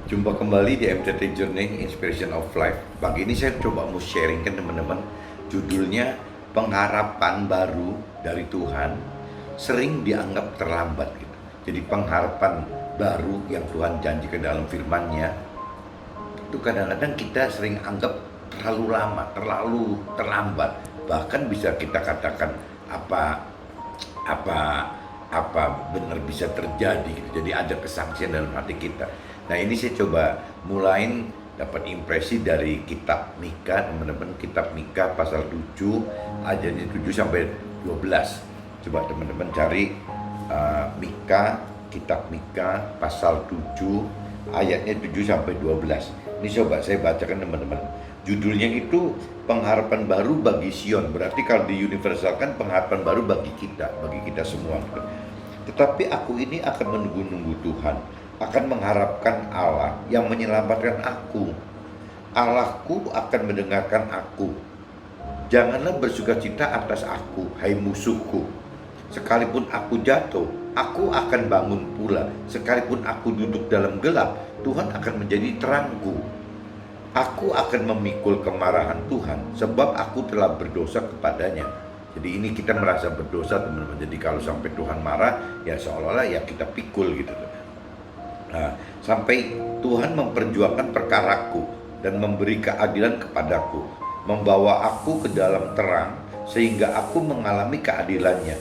Jumpa kembali di MTT Journey Inspiration of Life. Pagi ini saya coba mau sharingkan teman-teman. Judulnya pengharapan baru dari Tuhan sering dianggap terlambat gitu. Jadi pengharapan baru yang Tuhan janjikan dalam firman-Nya itu kadang-kadang kita sering anggap terlalu lama, terlalu terlambat. Bahkan bisa kita katakan apa apa apa benar bisa terjadi gitu. Jadi ada kesangsian dalam hati kita. Nah, ini saya coba mulain dapat impresi dari kitab Mika, teman-teman. Kitab Mika pasal 7 ayatnya 7 sampai 12. Coba teman-teman cari Mika, kitab Mika pasal 7 ayatnya 7 sampai 12. Ini coba saya bacakan teman-teman. Judulnya itu pengharapan baru bagi Sion. Berarti kalau diuniversalkan pengharapan baru bagi kita semua. Tetapi aku ini akan menunggu-nunggu Tuhan, akan mengharapkan Allah yang menyelamatkan aku. Allahku akan mendengarkan aku. Janganlah bersukacita atas aku, hai musuhku. Sekalipun aku jatuh, aku akan bangun pula. Sekalipun aku duduk dalam gelap, Tuhan akan menjadi terangku. Aku akan memikul kemarahan Tuhan, sebab aku telah berdosa kepadanya. Jadi ini kita merasa berdosa, teman-teman. Jadi kalau sampai Tuhan marah, ya seolah-olah ya kita pikul gitu. Nah, sampai Tuhan memperjuangkan perkaraku dan memberi keadilan kepadaku, membawa aku ke dalam terang sehingga aku mengalami keadilannya.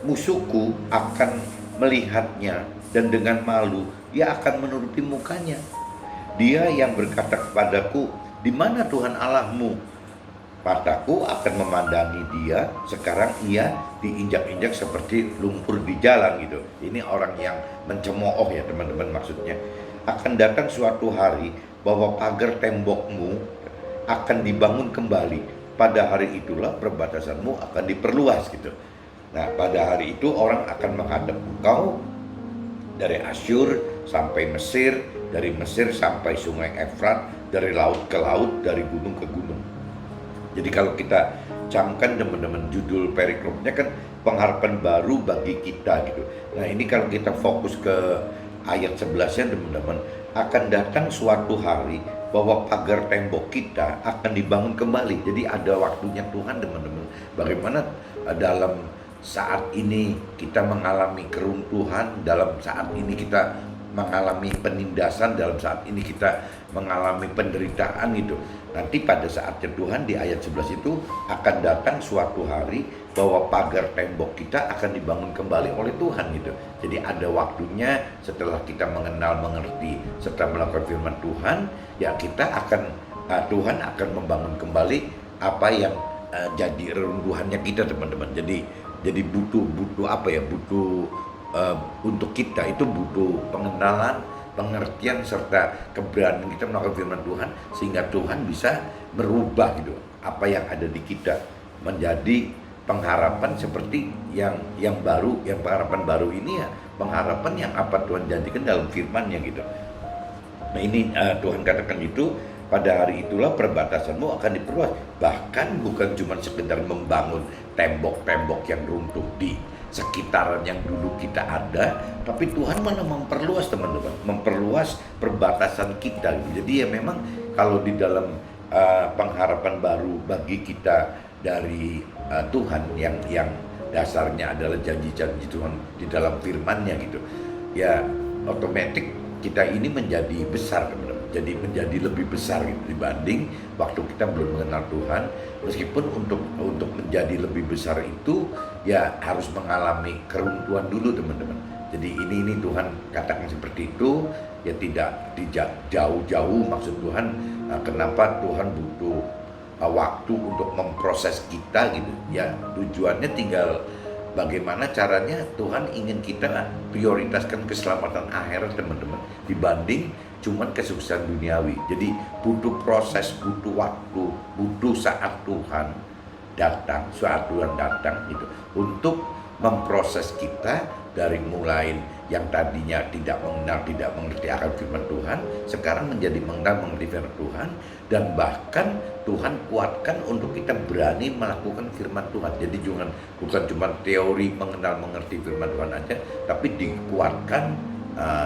Musuhku akan melihatnya dan dengan malu dia akan menuruti mukanya. Dia yang berkata kepadaku, "Di mana Tuhan Allahmu?" Mataku akan memandangi dia, sekarang ia diinjak-injak seperti lumpur di jalan gitu. Ini orang yang mencemooh ya teman-teman, maksudnya. Akan datang suatu hari bahwa pagar tembokmu akan dibangun kembali. Pada hari itulah perbatasanmu akan diperluas gitu. Nah, pada hari itu orang akan menghadap engkau dari Asyur sampai Mesir, dari Mesir sampai sungai Efrat, dari laut ke laut, dari gunung ke gunung. Jadi kalau kita camkan teman-teman, judul perikromnya kan pengharapan baru bagi kita gitu. Nah, ini kalau kita fokus ke ayat 11-nya teman-teman, akan datang suatu hari bahwa pagar tembok kita akan dibangun kembali. Jadi ada waktunya Tuhan teman-teman. Bagaimana dalam saat ini kita mengalami keruntuhan, dalam saat ini kita mengalami penindasan, dalam saat ini kita mengalami penderitaan gitu. Nanti pada saatnya Tuhan di ayat 11 itu akan datang suatu hari bahwa pagar tembok kita akan dibangun kembali oleh Tuhan gitu. Jadi ada waktunya setelah kita mengenal, mengerti, setelah melakukan firman Tuhan, ya kita akan Tuhan akan membangun kembali apa yang jadi reruntuhannya kita teman-teman. Jadi butuh apa ya? Butuh untuk kita itu butuh pengenalan, pengertian serta keberanian kita melakukan firman Tuhan sehingga Tuhan bisa merubah gitu apa yang ada di kita menjadi pengharapan seperti yang baru, yang pengharapan baru ini ya pengharapan yang apa Tuhan janjikan dalam firman-Nya gitu. Nah ini Tuhan katakan itu, pada hari itulah perbatasanmu akan diperluas. Bahkan bukan cuma sekedar membangun tembok-tembok yang runtuh di sekitaran yang dulu kita ada, tapi Tuhan malah memperluas teman-teman, memperluas perbatasan kita. Jadi ya memang kalau di dalam pengharapan baru bagi kita dari Tuhan yang dasarnya adalah janji-janji Tuhan di dalam firman-Nya gitu, ya otomatis kita ini menjadi besar teman-teman. Jadi menjadi lebih besar gitu, dibanding waktu kita belum mengenal Tuhan. Meskipun untuk menjadi lebih besar itu ya harus mengalami keruntuhan dulu teman-teman. Jadi ini Tuhan katakan seperti itu, ya tidak jauh-jauh maksud Tuhan. Kenapa Tuhan butuh waktu untuk memproses kita gitu ya, tujuannya tinggal bagaimana caranya Tuhan ingin kita prioritaskan keselamatan akhirat teman-teman dibanding cuman kesuksesan duniawi. Jadi butuh proses, butuh waktu, butuh saat Tuhan datang gitu untuk memproses kita dari mulai yang tadinya tidak mengenal, tidak mengerti akan firman Tuhan, sekarang menjadi mengenal, mengerti firman Tuhan, dan bahkan Tuhan kuatkan untuk kita berani melakukan firman Tuhan. Jadi bukan cuma teori mengenal, mengerti firman Tuhan aja, tapi dikuatkan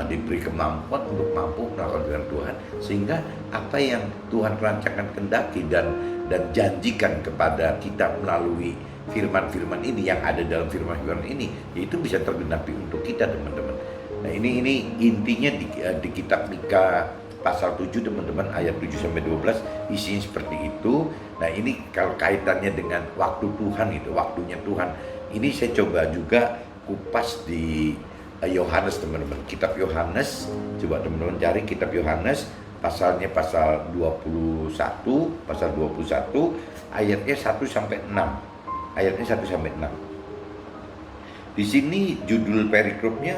diberi kemampuan untuk mampu melakukan firman Tuhan, sehingga apa yang Tuhan rancangan kendaki dan janjikan kepada kita melalui firman-firman ini yang ada dalam firman-firman ini, itu bisa tergenapi untuk kita, teman-teman. Nah, ini intinya di kitab Mika pasal 7, teman-teman, ayat 7 sampai 12 isinya seperti itu. Nah, ini kalau kaitannya dengan waktu Tuhan, itu waktunya Tuhan. Ini saya coba juga kupas di Yohanes, teman-teman. Kitab Yohanes, coba teman-teman cari kitab Yohanes, pasalnya pasal 21, ayatnya 1 sampai 6. Ayatnya 1 sampai 6. Di sini judul perikopnya,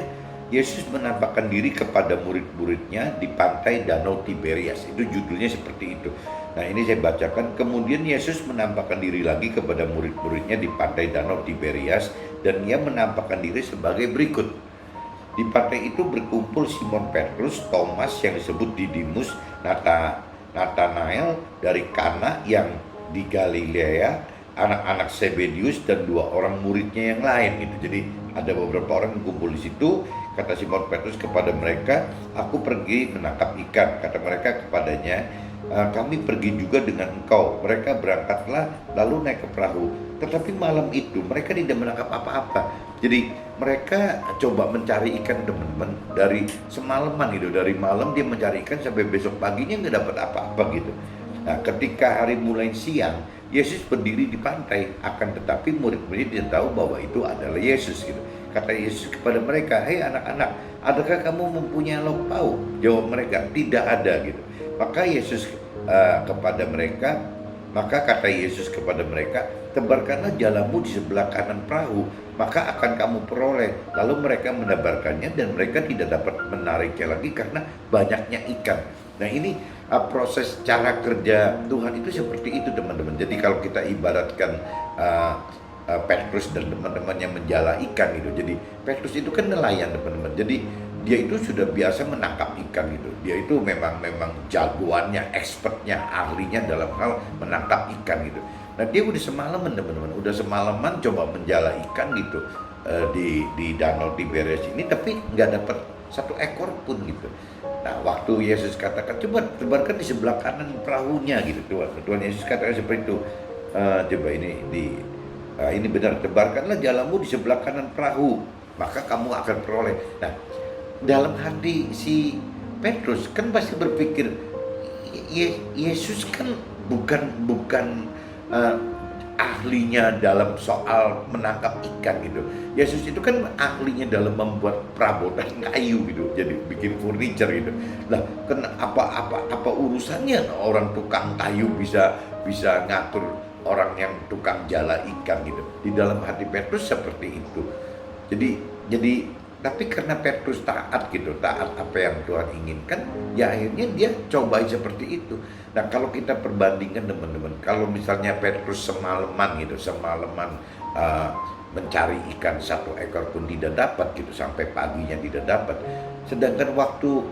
Yesus menampakkan diri kepada murid-muridnya di pantai Danau Tiberias. Itu judulnya seperti itu. Nah, ini saya bacakan. Kemudian Yesus menampakkan diri lagi kepada murid-muridnya di pantai Danau Tiberias, dan ia menampakkan diri sebagai berikut. Di pantai itu berkumpul Simon Petrus, Thomas yang disebut Didimus, Nathanael dari Kana yang di Galilea, anak-anak Zebedius, dan 2 orang muridnya yang lain gitu. Jadi ada beberapa orang yang kumpul di situ. Kata Simon Petrus kepada mereka, "Aku pergi menangkap ikan." Kata mereka kepadanya, "Kami pergi juga dengan engkau." Mereka berangkatlah lalu naik ke perahu. Tetapi malam itu mereka tidak menangkap apa-apa. Jadi mereka coba mencari ikan, teman-teman, dari semalaman gitu. Dari malam dia mencari ikan sampai besok paginya nggak dapat apa-apa gitu. Nah, ketika hari mulai siang, Yesus berdiri di pantai, akan tetapi murid-murid tidak tahu bahwa itu adalah Yesus gitu. Kata Yesus kepada mereka, "Hei anak-anak, adakah kamu mempunyai lauk pauk?" Jawab mereka, "Tidak ada," gitu. Maka kata Yesus kepada mereka, "Tebarkanlah jalamu di sebelah kanan perahu, maka akan kamu peroleh." Lalu mereka menebarkannya, dan mereka tidak dapat menariknya lagi karena banyaknya ikan. Nah, ini proses cara kerja Tuhan itu seperti itu, teman-teman. Jadi kalau kita ibaratkan Petrus dan teman-temannya menjala ikan gitu. Jadi Petrus itu kan nelayan, teman-teman. Jadi dia itu sudah biasa menangkap ikan gitu. Dia itu memang jagoannya, expertnya, ahlinya dalam hal menangkap ikan gitu. Nah, dia udah semalaman, teman-teman. Udah semalaman coba menjala ikan gitu di Danau Tiberias ini, tapi nggak dapat satu ekor pun gitu. Nah, waktu Yesus katakan, "Coba tebarkan di sebelah kanan perahunya," gitu. Tuhan Yesus katakan seperti itu. Coba ini benar, "Tebarkanlah jalamu di sebelah kanan perahu, maka kamu akan peroleh." Nah, dalam hati si Petrus kan pasti berpikir, Yesus kan bukan ahlinya dalam soal menangkap ikan gitu. Yesus itu kan ahlinya dalam membuat perabotan kayu gitu, jadi bikin furniture gitu. Lah, apa urusannya orang tukang kayu bisa ngatur orang yang tukang jala ikan gitu. Di dalam hati Petrus seperti itu. Jadi tapi karena Petrus taat gitu, taat apa yang Tuhan inginkan, ya akhirnya dia coba seperti itu. Nah, kalau kita perbandingkan, teman-teman, kalau misalnya Petrus semalaman mencari ikan 1 ekor pun tidak dapat gitu, sampai paginya tidak dapat. Sedangkan waktu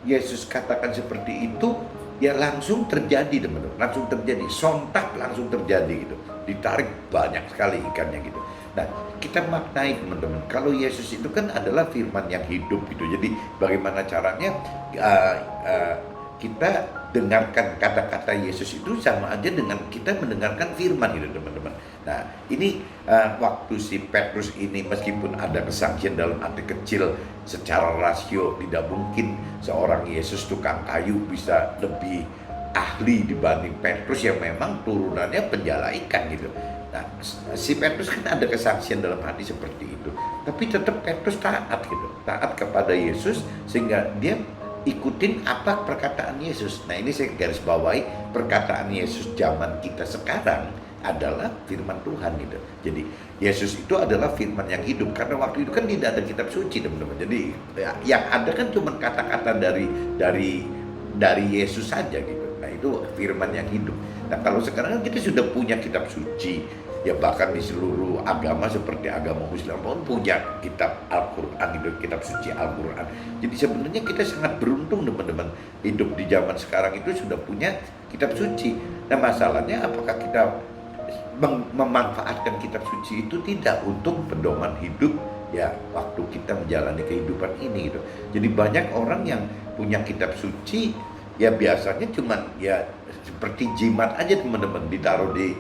Yesus katakan seperti itu, ya langsung terjadi, teman-teman, langsung terjadi, sontak langsung terjadi gitu. Ditarik banyak sekali ikannya gitu. Nah, kita maknai, teman-teman, kalau Yesus itu kan adalah firman yang hidup gitu. Jadi bagaimana caranya kita dengarkan kata-kata Yesus itu sama aja dengan kita mendengarkan firman gitu, teman-teman. Nah, ini waktu si Petrus ini meskipun ada kesangsian dalam arti kecil, secara rasio tidak mungkin seorang Yesus tukang kayu bisa lebih ahli dibanding Petrus yang memang turunannya penjala ikan gitu. Nah, si Petrus kan ada kesaksian dalam hati seperti itu, tapi tetap Petrus taat gitu, taat kepada Yesus, sehingga dia ikutin apa perkataan Yesus. Nah, ini saya garis bawahi, perkataan Yesus zaman kita sekarang adalah firman Tuhan gitu. Jadi Yesus itu adalah firman yang hidup, karena waktu itu kan tidak ada kitab suci, teman-teman. Jadi yang ada kan cuma kata-kata dari Yesus saja gitu. Nah, itu firman yang hidup. Nah, kalau sekarang kita sudah punya kitab suci, ya bahkan di seluruh agama seperti agama Muslim pun punya kitab Al-Quran, itu kitab suci Al-Quran. Jadi sebenarnya kita sangat beruntung, teman-teman, hidup di zaman sekarang itu sudah punya kitab suci. Nah, masalahnya apakah kita memanfaatkan kitab suci itu tidak untuk pedoman hidup ya waktu kita menjalani kehidupan ini gitu. Jadi banyak orang yang punya kitab suci ya biasanya cuman ya seperti jimat aja teman-teman, ditaruh di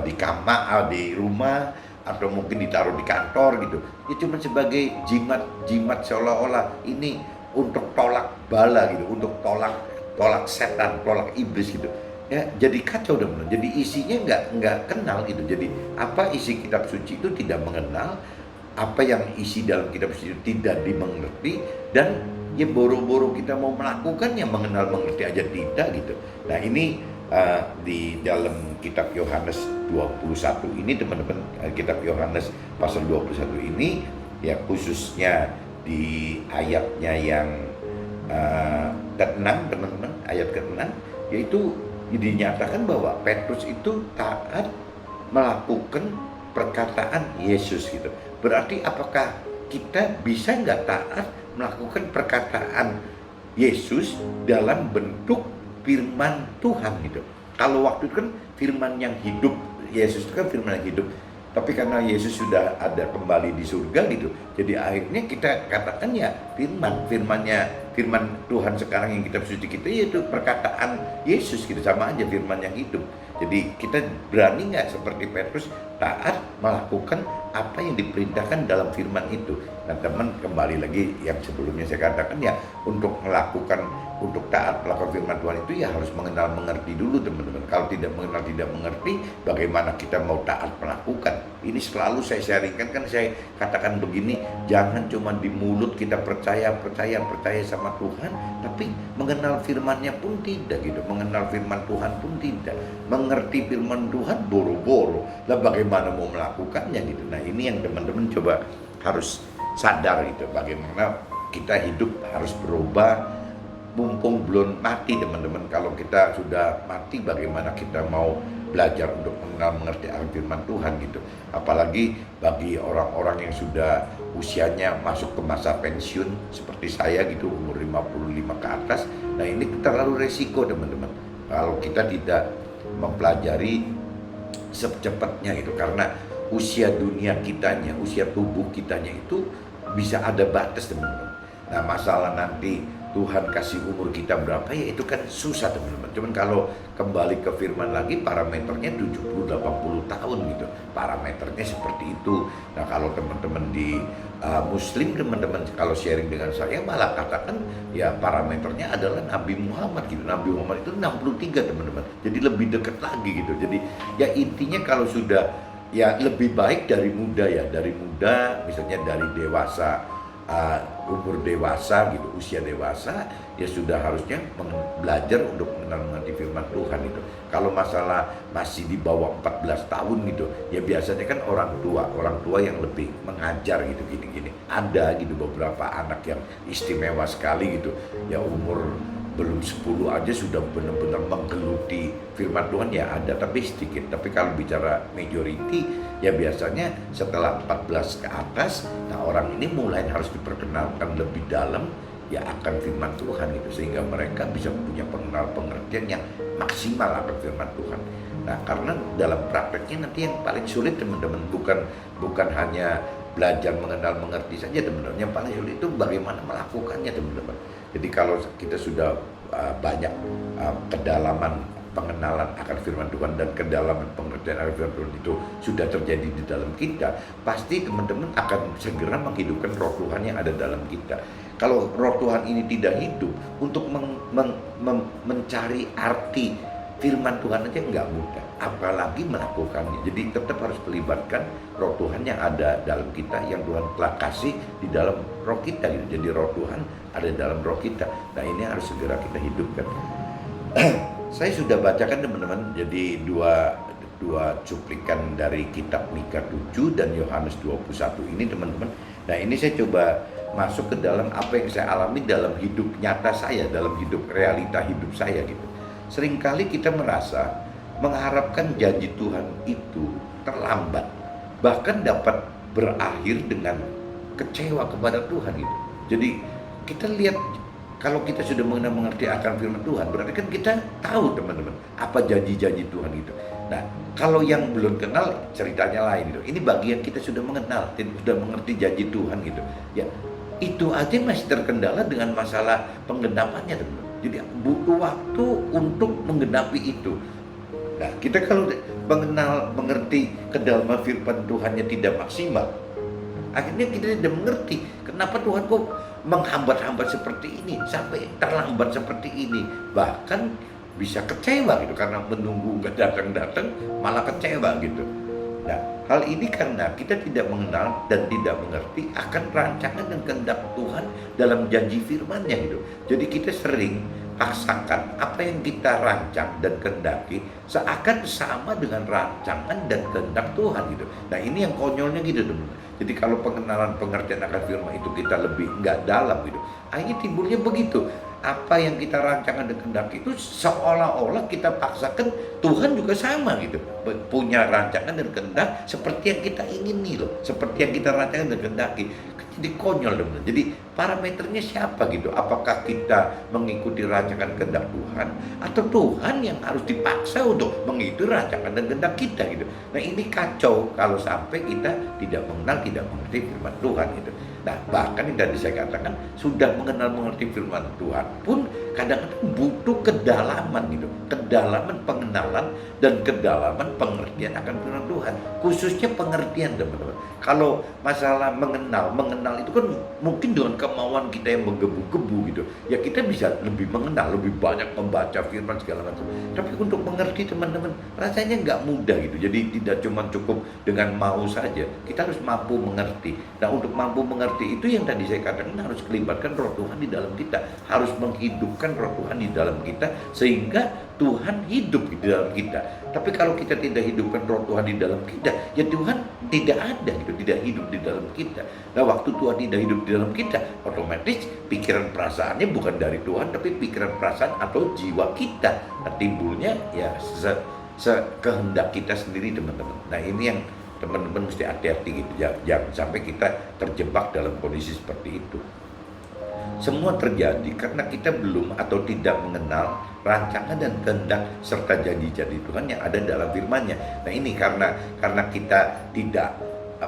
di kamar, di rumah, atau mungkin ditaruh di kantor gitu. Ya cuma sebagai jimat seolah-olah ini untuk tolak bala gitu, untuk tolak setan, tolak iblis gitu. Ya jadi kacau teman-teman. Jadi isinya nggak kenal gitu. Jadi apa isi kitab suci itu tidak mengenal, apa yang isi dalam kitab suci itu tidak dimengerti, dan ya boro-boro kita mau melakukan yang mengenal mengerti aja tidak gitu. Nah ini di dalam kitab Yohanes 21 ini teman-teman, kitab Yohanes pasal 21 ini ya khususnya di ayatnya yang ke-6 teman-teman, ayat ke-6, yaitu dinyatakan bahwa Petrus itu taat melakukan perkataan Yesus gitu. Berarti apakah kita bisa nggak taat melakukan perkataan Yesus dalam bentuk firman Tuhan gitu? Kalau waktu itu kan firman yang hidup, Yesus itu kan firman yang hidup. Tapi karena Yesus sudah ada kembali di surga gitu, jadi akhirnya kita katakan ya firman Tuhan sekarang yang kitab suci kita yaitu perkataan Yesus gitu, sama aja firman yang hidup. Jadi kita berani nggak seperti Petrus taat melakukan apa yang diperintahkan dalam firman itu? Nah teman, kembali lagi yang sebelumnya saya katakan ya, untuk taat melakukan firman Tuhan itu ya harus mengenal mengerti dulu teman-teman. Kalau tidak mengenal tidak mengerti, bagaimana kita mau taat melakukan? Ini selalu saya sharingkan, kan saya katakan begini, jangan cuma di mulut kita percaya sama Tuhan, tapi mengenal firman-Nya pun tidak gitu, mengenal firman Tuhan pun tidak, mengerti firman Tuhan boro-boro, lah bagaimana mau melakukannya gitu. Nah ini yang teman-teman coba harus sadar gitu, bagaimana kita hidup harus berubah mumpung belum mati teman-teman. Kalau kita sudah mati, bagaimana kita mau belajar untuk mengenal mengerti akan firman Tuhan gitu. Apalagi bagi orang-orang yang sudah usianya masuk ke masa pensiun seperti saya gitu, umur 55 ke atas. Nah ini terlalu resiko teman-teman kalau kita tidak mempelajari secepatnya gitu, karena usia dunia kitanya, usia tubuh kitanya itu bisa ada batas teman-teman. Nah masalah nanti Tuhan kasih umur kita berapa ya itu kan susah teman-teman. Cuman kalau kembali ke firman lagi, parameternya 70-80 tahun gitu, parameternya seperti itu. Nah kalau teman-teman di Muslim, teman-teman kalau sharing dengan saya malah katakan ya parameternya adalah Nabi Muhammad gitu. Nabi Muhammad itu 63 teman-teman, jadi lebih dekat lagi gitu. Jadi ya intinya kalau sudah ya lebih baik dari muda ya, dari muda misalnya dari dewasa, umur dewasa gitu, usia dewasa ya sudah harusnya belajar untuk mengenal mengerti firman Tuhan itu. Kalau masalah masih di bawah 14 tahun gitu ya biasanya kan orang tua yang lebih mengajar gitu, gini ada gitu beberapa anak yang istimewa sekali gitu ya, umur belum 10 aja sudah benar-benar menggeluti firman Tuhan ya ada, tapi sedikit. Tapi kalau bicara majority ya biasanya setelah 14 ke atas, nah orang ini mulai harus diperkenalkan lebih dalam ya akan firman Tuhan gitu, sehingga mereka bisa punya pengertian yang maksimal akan firman Tuhan. Nah karena dalam prakteknya nanti yang paling sulit teman-teman bukan hanya belajar mengenal mengerti saja teman-teman, yang paling sulit itu bagaimana melakukannya teman-teman. Jadi kalau kita sudah banyak kedalaman pengenalan akan firman Tuhan dan kedalaman pengertian akan firman Tuhan itu sudah terjadi di dalam kita, pasti teman-teman akan segera menghidupkan roh Tuhan yang ada dalam kita. Kalau roh Tuhan ini tidak hidup, untuk mencari arti firman Tuhan aja nggak mudah, apalagi melakukannya. Jadi tetap harus melibatkan roh Tuhan yang ada dalam kita, yang Tuhan telah kasih di dalam roh kita gitu. Jadi roh Tuhan ada dalam roh kita. Nah ini harus segera kita hidupkan. Saya sudah bacakan teman-teman, jadi dua cuplikan dari kitab Mika 7 dan Yohanes 21 ini teman-teman. Nah ini saya coba masuk ke dalam apa yang saya alami dalam hidup nyata saya, dalam hidup realita hidup saya gitu. Seringkali kita merasa mengharapkan janji Tuhan itu terlambat, bahkan dapat berakhir dengan kecewa kepada Tuhan gitu. Jadi kita lihat, kalau kita sudah mengerti akan firman Tuhan, berarti kan kita tahu teman-teman apa janji-janji Tuhan itu. Nah Kalau yang belum kenal ceritanya lain gitu. Ini bagi yang kita sudah mengenal, sudah mengerti janji Tuhan gitu. Ya, itu aja masih terkendala dengan masalah penggenapannya, teman. Jadi butuh waktu untuk menggenapi itu. Nah, kita kalau mengenal, mengerti kedalaman firman Tuhannya tidak maksimal, akhirnya kita tidak mengerti kenapa Tuhan kok menghambat-hambat seperti ini, sampai terlambat seperti ini. Bahkan bisa kecewa gitu, karena menunggu nggak datang-datang malah kecewa gitu. Nah, hal ini karena kita tidak mengenal dan tidak mengerti akan rancangan dan kehendak Tuhan dalam janji firman-Nya gitu. Jadi kita sering paksakan apa yang kita rancang dan kehendaki seakan sama dengan rancangan dan kehendak Tuhan gitu. Nah, ini yang konyolnya gitu, teman. Jadi kalau pengenalan pengertian akan firman itu kita lebih nggak dalam gitu, akhirnya timbulnya begitu. Apa yang kita rancangkan dan kehendaki itu seolah-olah kita paksakan Tuhan juga sama gitu, punya rancangan dan kehendak seperti yang kita ingini loh, seperti yang kita rancangkan dan kehendaki. Jadi konyol, teman. Jadi parameternya siapa gitu? Apakah kita mengikuti rancangan kehendak Tuhan, atau Tuhan yang harus dipaksa untuk mengikuti rancangan dan kehendak kita gitu? Nah, ini kacau kalau sampai kita tidak mengenal, tidak mengerti firman Tuhan gitu. Nah, bahkan yang tadi saya katakan, sudah mengenal mengerti firman Tuhan pun kadang-kadang butuh kedalaman gitu, kedalaman pengenalan dan kedalaman pengertian akan firman Tuhan, khususnya pengertian, teman-teman. Kalau masalah mengenal itu kan mungkin dengan kemauan kita yang menggebu-gebu gitu, ya kita bisa lebih mengenal, lebih banyak membaca firman segala macam. Tapi untuk mengerti, teman-teman, rasanya nggak mudah gitu. Jadi tidak cuma cukup dengan mau saja, kita harus mampu mengerti. Nah, untuk mampu mengerti itu yang tadi saya katakan, harus melibatkan Roh Tuhan di dalam kita, harus menghidupkan Roh Tuhan di dalam kita sehingga Tuhan hidup di dalam kita. Tapi kalau kita tidak hidupkan Roh Tuhan di dalam kita, ya Tuhan tidak ada gitu, tidak hidup di dalam kita. Nah, waktu Tuhan tidak hidup di dalam kita, otomatis pikiran perasaannya bukan dari Tuhan, tapi pikiran perasaan atau jiwa kita. Nah, timbulnya ya kehendak kita sendiri, teman-teman. Nah, ini yang teman-teman mesti hati-hati gitu, jangan sampai kita terjebak dalam kondisi seperti itu. Semua terjadi karena kita belum atau tidak mengenal rancangan dan kehendak serta janji-janji Tuhan yang ada dalam firman-Nya. Nah, ini karena kita tidak,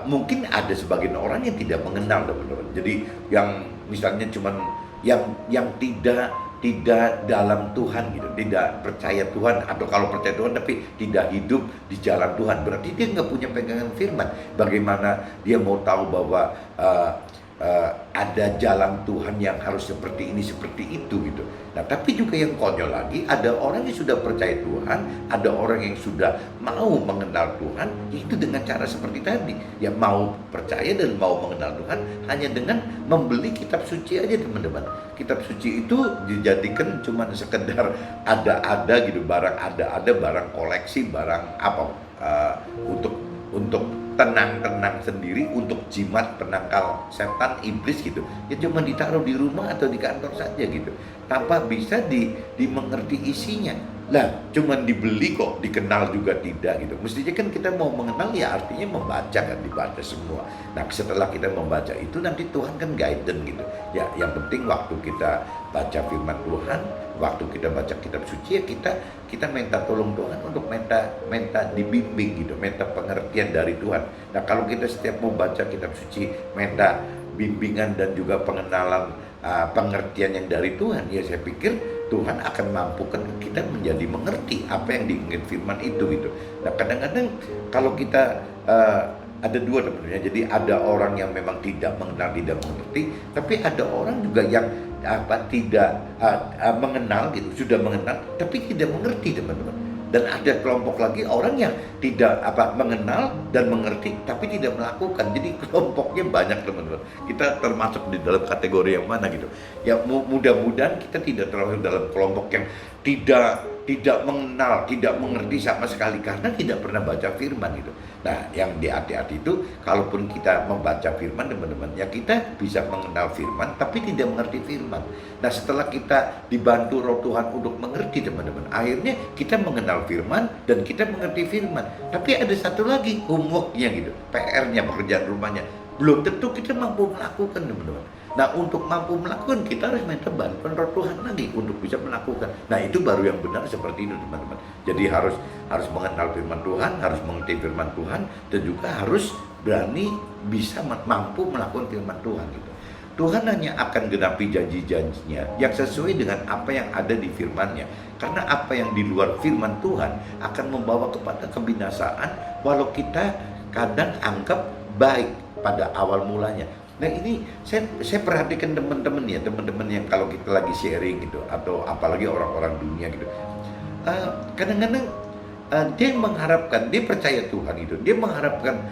mungkin ada sebagian orang yang tidak mengenal, teman-teman. Jadi yang misalnya cuman yang tidak dalam Tuhan gitu, tidak percaya Tuhan, atau kalau percaya Tuhan tapi tidak hidup di jalan Tuhan, berarti dia nggak punya pegangan firman. Bagaimana dia mau tahu bahwa ada jalan Tuhan yang harus seperti ini, seperti itu gitu. Nah, tapi juga yang konyol lagi, ada orang yang sudah percaya Tuhan, ada orang yang sudah mau mengenal Tuhan, itu dengan cara seperti tadi, ya mau percaya dan mau mengenal Tuhan hanya dengan membeli kitab suci aja, teman-teman. Kitab suci itu dijadikan cuma sekedar ada gitu, barang ada barang koleksi, barang apa, untuk tenang-tenang sendiri, untuk jimat penangkal setan iblis gitu. Ya cuma ditaruh di rumah atau di kantor saja gitu, tanpa bisa dimengerti isinya. Lah, cuman dibeli kok, dikenal juga tidak gitu. Mestinya kan kita mau mengenal, ya artinya membaca kan, dibaca semua. Nah, setelah kita membaca itu nanti Tuhan kan guidance gitu. Ya, yang penting waktu kita baca firman Tuhan, waktu kita baca kitab suci, ya kita minta tolong Tuhan untuk minta dibimbing gitu, minta pengertian dari Tuhan. Nah, kalau kita setiap mau baca kitab suci minta bimbingan dan juga pengenalan, pengertian yang dari Tuhan, ya saya pikir Tuhan akan mampukan kita menjadi mengerti apa yang diinginkan firman itu gitu. Nah, kadang-kadang kalau kita ada dua, teman-teman. Jadi ada orang yang memang tidak mengenal, tidak mengerti, tapi ada orang juga yang tidak mengenal gitu, sudah mengenal tapi tidak mengerti, teman-teman. Dan ada kelompok lagi orang yang tidak mengenal dan mengerti tapi tidak melakukan. Jadi kelompoknya banyak, teman-teman. Kita termasuk di dalam kategori yang mana gitu. Ya mudah-mudahan kita tidak termasuk dalam kelompok yang tidak mengenal, tidak mengerti sama sekali karena tidak pernah baca firman gitu. Nah, yang hati-hati itu, kalaupun kita membaca firman, teman-teman, ya kita bisa mengenal firman tapi tidak mengerti firman. Nah, setelah kita dibantu Roh Tuhan untuk mengerti, teman-teman, akhirnya kita mengenal firman dan kita mengerti firman. Tapi ada satu lagi homework-nya gitu, PR-nya, pekerjaan rumahnya. belum tentu kita mampu melakukan, teman-teman. Nah, untuk mampu melakukan kita harus minta bantuan roh Tuhan lagi untuk bisa melakukan. Nah, itu baru yang benar seperti itu, teman-teman. Jadi harus mengenal firman Tuhan, harus mengerti firman Tuhan, dan juga harus berani bisa mampu melakukan firman Tuhan gitu. Tuhan hanya akan genapi janji-janjinya yang sesuai dengan apa yang ada di firman-Nya. Karena apa yang di luar firman Tuhan akan membawa kepada kebinasaan walau kita kadang anggap baik pada awal mulanya. Nah, ini saya perhatikan teman-teman yang kalau kita lagi sharing gitu, atau apalagi orang-orang dunia gitu, kadang-kadang dia mengharapkan, dia percaya Tuhan itu, dia mengharapkan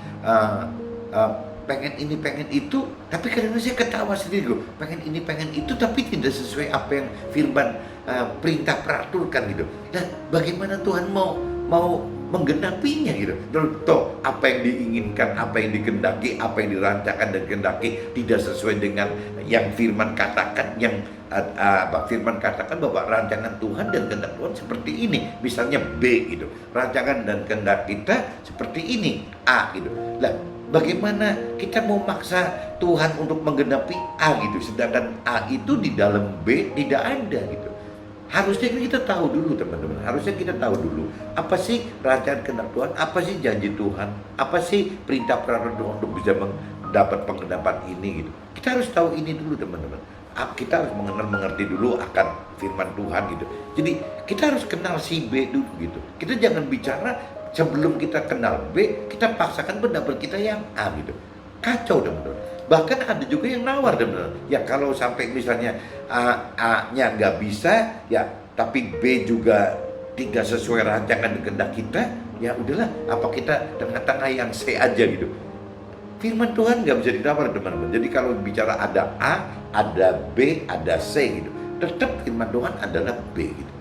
pengen ini pengen itu, tapi kadang-kadang saya ketawa sendiri loh, pengen ini pengen itu tapi tidak sesuai apa yang firman perintah peraturkan gitu. Nah, bagaimana Tuhan mau menggenapinya gitu? Toh apa yang diinginkan, apa yang dikehendaki, apa yang dirancangkan dan kehendaki tidak sesuai dengan yang firman katakan, yang firman katakan bahwa rancangan Tuhan dan kehendak Tuhan seperti ini. Misalnya B gitu, rancangan dan kehendak kita seperti ini A gitu. Lah, bagaimana kita mau maksa Tuhan untuk menggenapi A gitu, sedangkan A itu di dalam B tidak ada gitu. Harusnya kita tahu dulu, teman-teman. Harusnya kita tahu dulu apa sih rancangan kehendak Tuhan, apa sih janji Tuhan, apa sih perintah peraturan Tuhan untuk bisa mendapat penggenapan ini gitu. Kita harus tahu ini dulu, teman-teman. Kita harus mengerti dulu akan firman Tuhan gitu. Jadi kita harus kenal si B dulu gitu. Kita jangan bicara sebelum kita kenal B, kita paksakan pendapat kita yang A gitu. Kacau, teman-teman. Bahkan ada juga yang nawar, teman-teman. Ya kalau sampai misalnya A-nya nggak bisa, ya tapi B juga tidak sesuai rancangan dan kehendak kita, ya udahlah, apa kita tengah-tengah yang C aja gitu. Firman Tuhan nggak bisa ditawar, teman-teman. Jadi kalau bicara ada A, ada B, ada C gitu, tetap firman Tuhan adalah B gitu.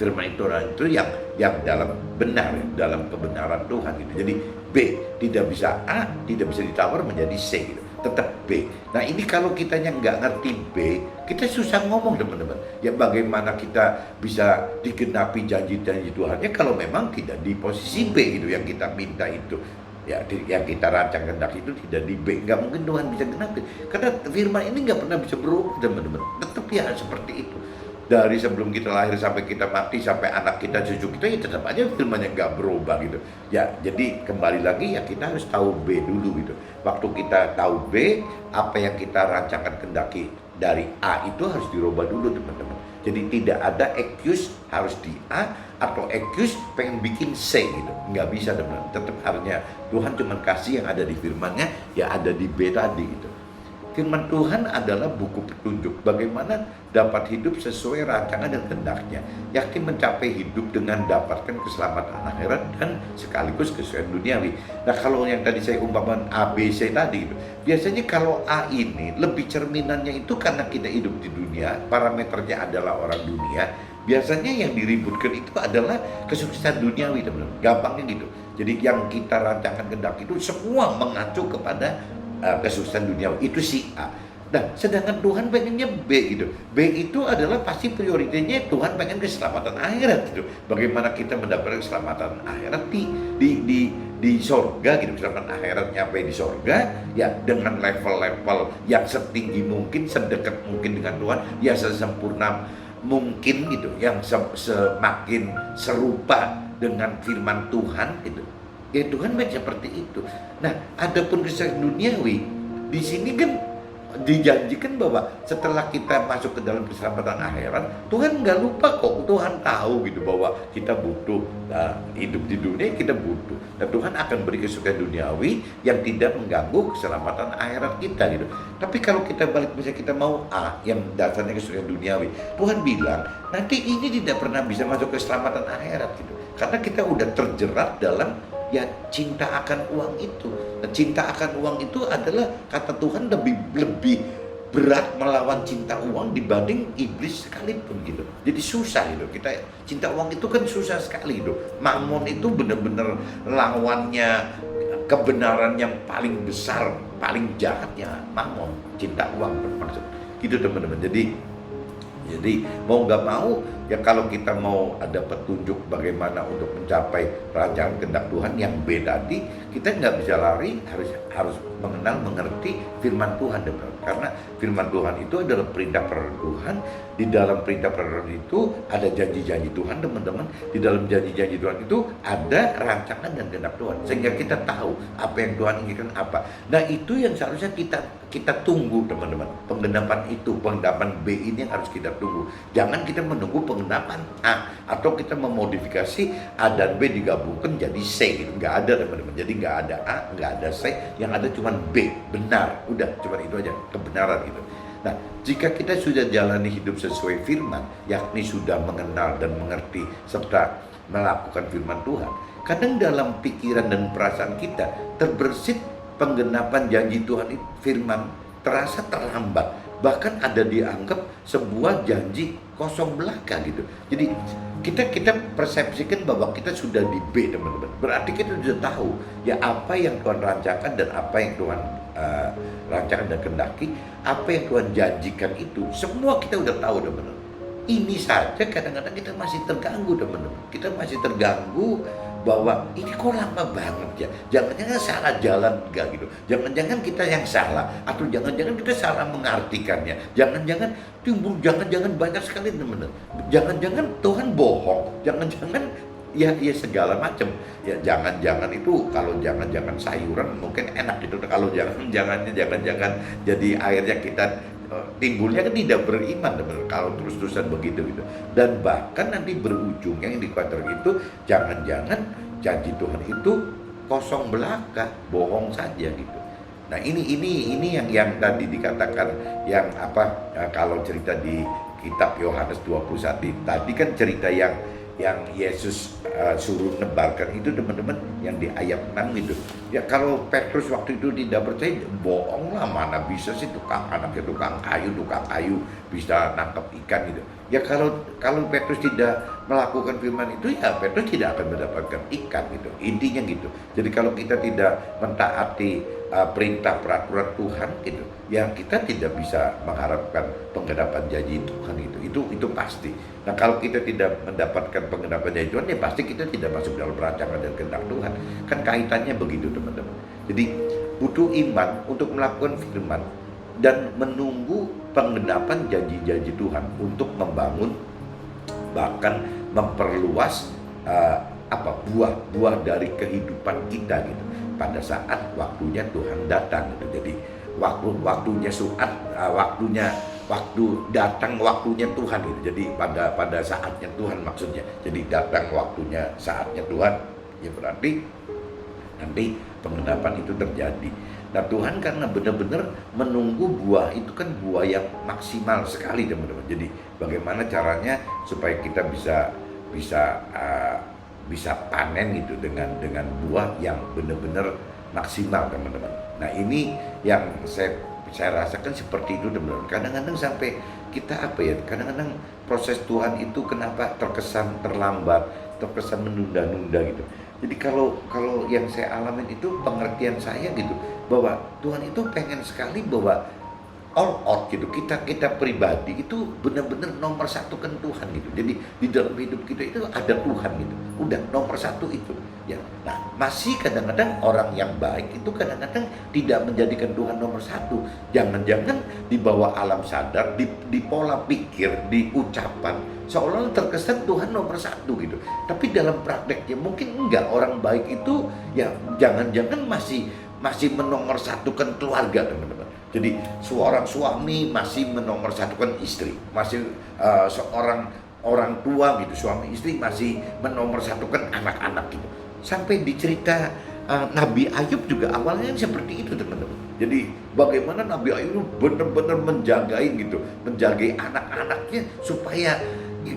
Firman itu yang dalam benar, dalam kebenaran Tuhan gitu. Jadi B tidak bisa A, tidak bisa ditawar menjadi C gitu, tetap B. Nah, ini kalau kitanya nggak ngerti B, kita susah ngomong, teman-teman. Ya bagaimana kita bisa digenapi janji-janji Tuhannya kalau memang tidak di posisi B gitu yang kita minta itu. Ya, yang kita rancang kehendak itu tidak di B, nggak mungkin Tuhan bisa genapi. Karena firman ini nggak pernah bisa berubah, teman-teman. Tetap ya seperti itu. Dari sebelum kita lahir sampai kita mati, sampai anak kita, cucu kita, ya tetap aja firmannya nggak berubah gitu. Ya, jadi kembali lagi ya kita harus tahu B dulu gitu. Waktu kita tahu B, apa yang kita rancangkan kehendaki dari A itu harus dirubah dulu, teman-teman. Jadi tidak ada excuse harus di A atau excuse pengen bikin C gitu. Nggak bisa, teman-teman. Tetap harusnya Tuhan cuma kasih yang ada di firman-Nya, ya ada di B tadi gitu. Firman Tuhan adalah buku petunjuk bagaimana dapat hidup sesuai rancangan dan kehendak-Nya, yakni mencapai hidup dengan dapatkan keselamatan akhirat dan sekaligus kesulitan duniawi. Nah, kalau yang tadi saya umpamakan A, B, C tadi itu, biasanya kalau A ini lebih cerminannya itu karena kita hidup di dunia, parameternya adalah orang dunia. Biasanya yang diributkan itu adalah kesuksesan duniawi, teman-teman. Gampangnya gitu. Jadi yang kita rancangkan kehendak itu semua mengacu kepada kesuksesan duniawi, itu si A. Nah, sedangkan Tuhan pengennya B gitu. B itu adalah pasti prioritasnya Tuhan pengen keselamatan akhirat gitu. Bagaimana kita mendapatkan keselamatan akhirat di sorga gitu, keselamatan akhiratnya apa di sorga, ya dengan level-level yang setinggi mungkin, sedekat mungkin dengan Tuhan, ya sesempurna mungkin gitu, yang semakin serupa dengan firman Tuhan gitu. Ya Tuhan baik seperti itu. Nah, adapun kesehatan duniawi, di sini kan dijanjikan bahwa setelah kita masuk ke dalam keselamatan akhirat, Tuhan nggak lupa kok. Tuhan tahu gitu bahwa kita butuh hidup di dunia, kita butuh. Dan Tuhan akan beri kesukaan duniawi yang tidak mengganggu keselamatan akhirat kita gitu. Tapi kalau kita balik, misalnya kita mau A yang dasarnya kesukaan duniawi, Tuhan bilang nanti ini tidak pernah bisa masuk ke keselamatan akhirat gitu. Karena kita udah terjerat dalam ya cinta akan uang itu. Nah, cinta akan uang itu adalah kata Tuhan lebih berat melawan cinta uang dibanding iblis sekalipun gitu. Jadi susah gitu. Kita cinta uang itu kan susah sekali gitu. Mamon itu benar-benar lawannya kebenaran yang paling besar, paling jahatnya mamon, cinta uang bermaksud. Gitu, teman-teman. Jadi mau nggak mau ya kalau kita mau ada petunjuk bagaimana untuk mencapai rancangan kehendak Tuhan yang B tadi, kita nggak bisa lari, harus mengenal, mengerti firman Tuhan, teman-teman. Karena firman Tuhan itu adalah perintah Tuhan. Di dalam perintah itu ada janji-janji Tuhan, teman-teman. Di dalam janji-janji Tuhan itu ada rancangan dan kehendak Tuhan, sehingga kita tahu apa yang Tuhan inginkan apa. Nah, itu yang seharusnya kita tunggu, teman-teman. Penggenapan itu, penggenapan B ini yang harus kita tunggu. Jangan kita menunggu penggenapan A, atau kita memodifikasi A dan B digabungkan jadi C gitu. Nggak ada, teman-teman. Jadi nggak ada A, nggak ada C, yang ada cuma B, benar. Udah, cuma itu aja, kebenaran gitu. Nah, jika kita sudah jalani hidup sesuai firman, yakni sudah mengenal dan mengerti serta melakukan firman Tuhan, kadang dalam pikiran dan perasaan kita terbersit penggenapan janji Tuhan itu, firman terasa terlambat, bahkan ada dianggap sebuah janji kosong belaka gitu. Jadi kita persepsikan bahwa kita sudah di B, teman-teman. Berarti kita sudah tahu ya apa yang Tuhan rancangkan dan apa yang Tuhan rancangan dan kehendaki, apa yang Tuhan janjikan itu semua kita udah tahu, teman-teman. Ini saja kadang-kadang kita masih terganggu, teman-teman. Kita masih terganggu bahwa ini kok lama banget ya, jangan-jangan salah jalan enggak gitu, jangan-jangan kita yang salah, atau jangan-jangan kita salah mengartikannya, jangan-jangan timbul, jangan-jangan banyak sekali, teman-teman. Jangan-jangan Tuhan bohong, jangan-jangan ya segala macam ya. Jangan-jangan itu, kalau jangan-jangan sayuran mungkin enak gitu, kalau jangan-jangan jadi akhirnya kita timbulnya kan tidak beriman, teman-teman, kalau terus-terusan begitu gitu. Dan bahkan nanti berujungnya yang dikatakan itu jangan-jangan janji Tuhan itu kosong belaka, bohong saja gitu. Nah, ini yang tadi dikatakan, yang kalau cerita di kitab Yohanes 21 tadi kan cerita yang Yesus suruh nebarkan itu, teman-teman, yang di ayat 6 itu. Ya kalau Petrus waktu itu tidak percaya, bohong lah, mana bisa sih anaknya tukang kayu bisa nangkap ikan gitu. Ya kalau Petrus tidak melakukan firman itu, ya Petrus tidak akan mendapatkan ikan gitu. Intinya gitu. Jadi kalau kita tidak mentaati perintah peraturan Tuhan gitu, ya kita tidak bisa mengharapkan penggenapan janji Tuhan itu pasti. Nah, kalau kita tidak mendapatkan penggenapan janji Tuhan, ya pasti kita tidak masuk dalam rancangan dan kehendak Tuhan. Kan kaitannya begitu, teman-teman. Jadi butuh iman untuk melakukan firman dan menunggu penggenapan janji-janji Tuhan untuk membangun, bahkan memperluas buah dari kehidupan kita gitu, pada saat waktunya Tuhan datang gitu. Jadi waktunya waktu datang waktunya Tuhan gitu. Jadi pada saatnya Tuhan maksudnya. Jadi datang waktunya saatnya Tuhan, ya berarti nanti penggenapan itu terjadi. Nah, Tuhan karena benar-benar menunggu buah itu kan buah yang maksimal sekali, teman-teman. Jadi bagaimana caranya supaya kita bisa panen gitu dengan buah yang benar-benar maksimal, teman-teman. Nah, ini yang saya rasakan seperti itu, teman-teman. Kadang-kadang sampai kita kadang-kadang proses Tuhan itu kenapa terkesan terlambat, terkesan menunda-nunda gitu. Jadi kalau yang saya alamin itu, pengertian saya gitu, bahwa Tuhan itu pengen sekali bahwa all out gitu, kita pribadi itu benar-benar nomor satu kan Tuhan gitu. Jadi di dalam hidup kita itu ada Tuhan gitu, udah nomor satu itu ya. Nah, masih kadang-kadang orang yang baik itu kadang-kadang tidak menjadikan Tuhan nomor satu. Jangan-jangan di bawah alam sadar, di pola pikir, di ucapan, seolah-olah terkesan Tuhan nomor satu gitu. Tapi dalam prakteknya mungkin enggak. Orang baik itu ya jangan-jangan masih menomorsatukan keluarga, teman-teman. Jadi seorang suami masih menomorsatukan istri, masih seorang orang tua gitu, suami istri masih menomorsatukan anak-anak gitu. Sampai di cerita Nabi Ayub juga awalnya seperti itu, teman-teman. Jadi bagaimana Nabi Ayub benar-benar menjagai anak-anaknya, supaya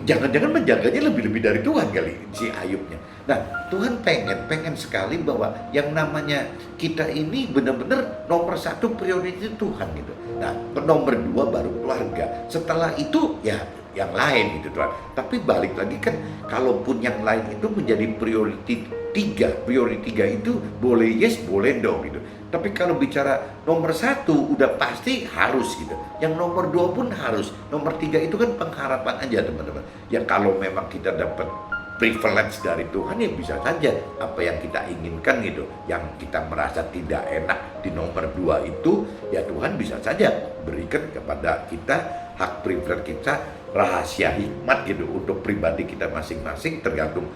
jangan-jangan menjaganya lebih-lebih dari Tuhan kali si Ayubnya. Nah, Tuhan pengen sekali bahwa yang namanya kita ini benar-benar nomor satu prioritas Tuhan gitu. Nah, nomor dua baru keluarga. Setelah itu ya yang lain gitu, Tuhan. Tapi balik lagi kan, kalaupun yang lain itu menjadi prioritas tiga itu boleh yes, boleh no gitu. Tapi kalau bicara nomor satu udah pasti harus gitu. Yang nomor dua pun harus. Nomor tiga itu kan pengharapan aja, teman-teman. Ya kalau memang kita dapat privilege dari Tuhan, ya bisa saja apa yang kita inginkan gitu, yang kita merasa tidak enak di nomor 2 itu, ya Tuhan bisa saja berikan kepada kita hak privilege kita, rahasia hikmat gitu untuk pribadi kita masing-masing, tergantung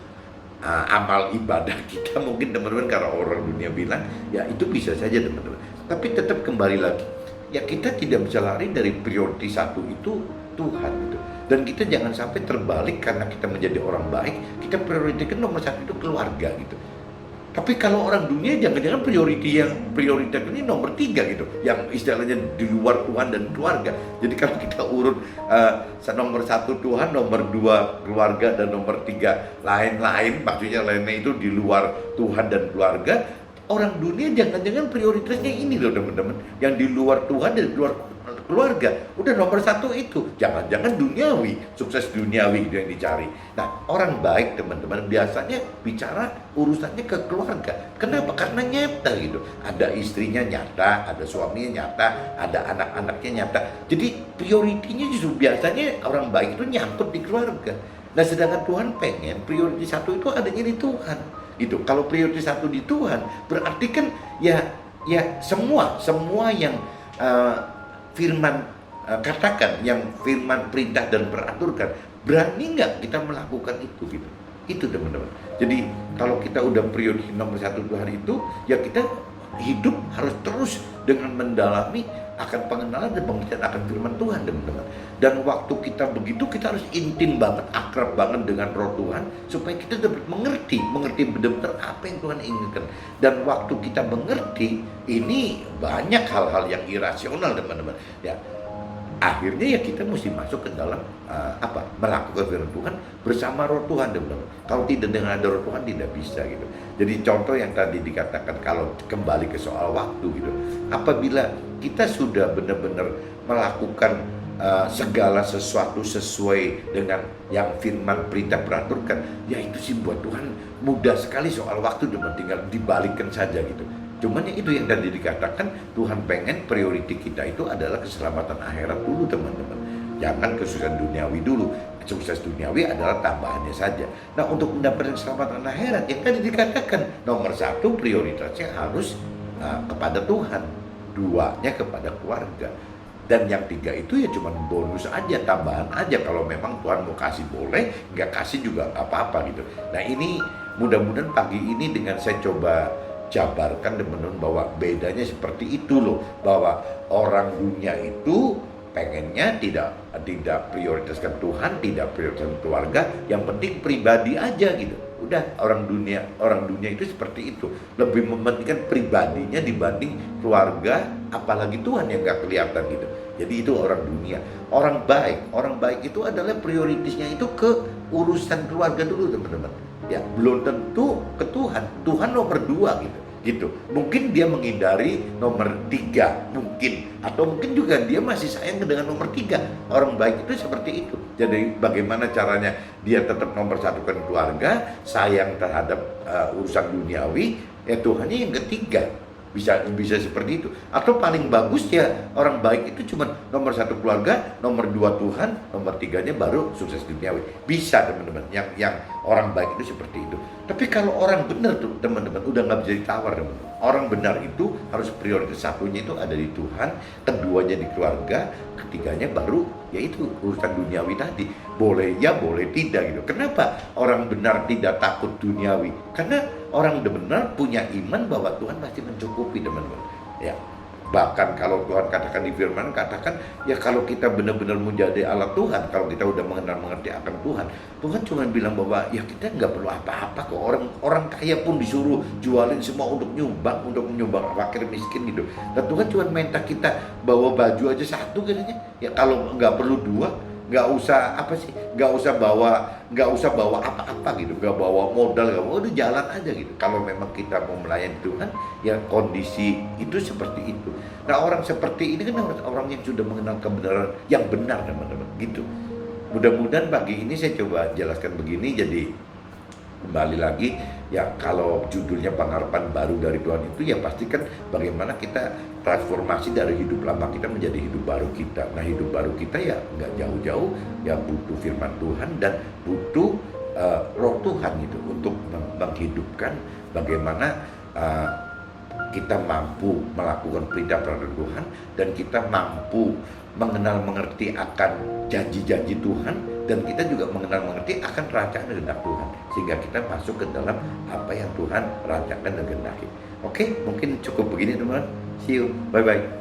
amal ibadah kita. Mungkin teman-teman, karena orang dunia bilang ya itu bisa saja teman-teman, tapi tetap kembali lagi, ya kita tidak bisa lari dari prioritas satu itu, Tuhan gitu. Dan kita jangan sampai terbalik karena kita menjadi orang baik, kita prioritaskan nomor 1 itu keluarga gitu. Tapi kalau orang dunia jangan-jangan prioritas ini nomor 3 gitu, yang istilahnya di luar Tuhan dan keluarga. Jadi kalau kita urut nomor 1 Tuhan, nomor 2 keluarga, dan nomor 3 lain-lain, maksudnya lainnya itu di luar Tuhan dan keluarga. Orang dunia jangan-jangan prioritasnya ini loh teman-teman, yang di luar Tuhan dan di luar keluarga. Udah nomor 1 itu, jangan-jangan duniawi, sukses duniawi gitu yang dicari. Nah, orang baik teman-teman biasanya bicara urusannya ke keluarga. Kenapa? Karena nyata gitu. Ada istrinya nyata, ada suaminya nyata, ada anak-anaknya nyata. Jadi prioritinya justru biasanya orang baik itu nyangkut di keluarga. Nah, sedangkan Tuhan pengen prioritas 1 itu adanya di Tuhan. Gitu. Kalau prioritas 1 di Tuhan, berarti kan ya semua yang firman katakan, yang firman perintah dan beraturkan, berani nggak kita melakukan itu gitu. Itu teman-teman. Jadi kalau kita udah prioritas nomor 1 Tuhan itu, ya kita hidup harus terus dengan mendalami akan pengenalan dan pengertian akan firman Tuhan teman-teman. Dan waktu kita begitu, kita harus intim banget, akrab banget dengan roh Tuhan, supaya kita dapat mengerti benar-benar apa yang Tuhan inginkan. Dan waktu kita mengerti, ini banyak hal-hal yang irasional teman-teman. Ya, akhirnya ya kita mesti masuk ke dalam melakukan firman Tuhan bersama roh Tuhan teman-teman. Kalau tidak dengan ada roh Tuhan tidak bisa gitu. Jadi contoh yang tadi dikatakan, kalau kembali ke soal waktu gitu, apabila kita sudah benar-benar melakukan segala sesuatu sesuai dengan yang firman perintah beraturkan, ya itu sih buat Tuhan mudah sekali soal waktu, cuma tinggal dibalikkan saja gitu. Cuman ya itu yang tadi dikatakan, Tuhan pengen priority kita itu adalah keselamatan akhirat dulu teman-teman. Jangan kesuksesan duniawi dulu. Sukses duniawi adalah tambahannya saja. Nah, untuk mendapatkan keselamatan akhirat, yang tadi dikatakan nomor 1 prioritasnya harus kepada Tuhan, 2-nya kepada keluarga, dan yang 3 itu ya cuma bonus aja, tambahan aja. Kalau memang Tuhan mau kasih boleh, nggak kasih juga nggak apa-apa gitu. Nah, ini mudah-mudahan pagi ini dengan saya coba jabarkan teman-teman bahwa bedanya seperti itu loh, bahwa orang dunia itu pengennya tidak prioritaskan Tuhan, tidak prioritaskan keluarga, yang penting pribadi aja gitu. Udah, orang dunia itu seperti itu, lebih mementingkan pribadinya dibanding keluarga, apalagi Tuhan yang gak kelihatan gitu. Jadi itu orang dunia. Orang baik itu adalah prioritasnya itu ke urusan keluarga dulu teman-teman. Ya, belum tentu ke Tuhan nomor 2 gitu. Mungkin dia menghindari nomor 3 mungkin, atau mungkin juga dia masih sayang dengan nomor 3. Orang baik itu seperti itu. Jadi bagaimana caranya dia tetap nomor 1 kan keluarga, sayang terhadap urusan duniawi, ya Tuhannya yang ketiga. Bisa seperti itu. Atau paling bagus ya orang baik itu cuma nomor 1 keluarga, nomor 2 Tuhan, nomor 3-nya baru sukses duniawi. Bisa teman-teman, yang orang baik itu seperti itu. Tapi kalau orang benar tuh teman-teman, udah nggak bisa ditawar teman-teman. Orang benar itu harus prioritas 1-nya itu ada di Tuhan, keduanya di keluarga, ketiganya baru yaitu urusan duniawi tadi. Boleh ya, boleh tidak gitu. Kenapa orang benar tidak takut duniawi? Karena orang benar punya iman bahwa Tuhan pasti mencukupi teman-teman. Ya, bahkan kalau Tuhan katakan di firman, katakan ya kalau kita benar-benar menjadi alat Tuhan, kalau kita udah mengerti akan Tuhan cuma bilang bahwa ya kita nggak perlu apa-apa kok. Orang kaya pun disuruh jualin semua untuk menyumbang fakir miskin gitu. Dan Tuhan cuma minta kita bawa baju aja 1 katanya. Ya kalau nggak perlu 2, nggak usah bawa apa-apa gitu, nggak bawa modal, udah jalan aja gitu. Kalau memang kita mau melayani Tuhan, ya kondisi itu seperti itu. Nah, orang seperti ini kan orang yang sudah mengenal kebenaran yang benar teman-teman gitu. Mudah-mudahan pagi ini saya coba jelaskan begini. Jadi kembali lagi ya, kalau judulnya pengharapan baru dari Tuhan itu ya pastikan bagaimana kita transformasi dari hidup lama kita menjadi hidup baru kita. Nah, hidup baru kita ya nggak jauh-jauh, ya butuh firman Tuhan dan butuh roh Tuhan itu untuk menghidupkan bagaimana kita mampu melakukan perintah-perintah Tuhan, dan kita mampu mengenal mengerti akan janji-janji Tuhan, dan kita juga mengenal mengerti akan rancangan dan kehendak Tuhan, sehingga kita masuk ke dalam apa yang Tuhan rancangkan dan kehendaki. Oke, mungkin cukup begini teman-teman. See you, bye-bye.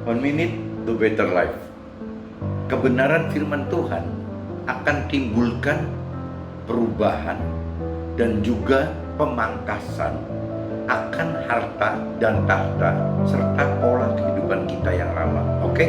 One minute to better life. Kebenaran firman Tuhan akan timbulkan perubahan dan juga pemangkasan akan harta dan tahta serta pola kehidupan kita yang lama. Oke?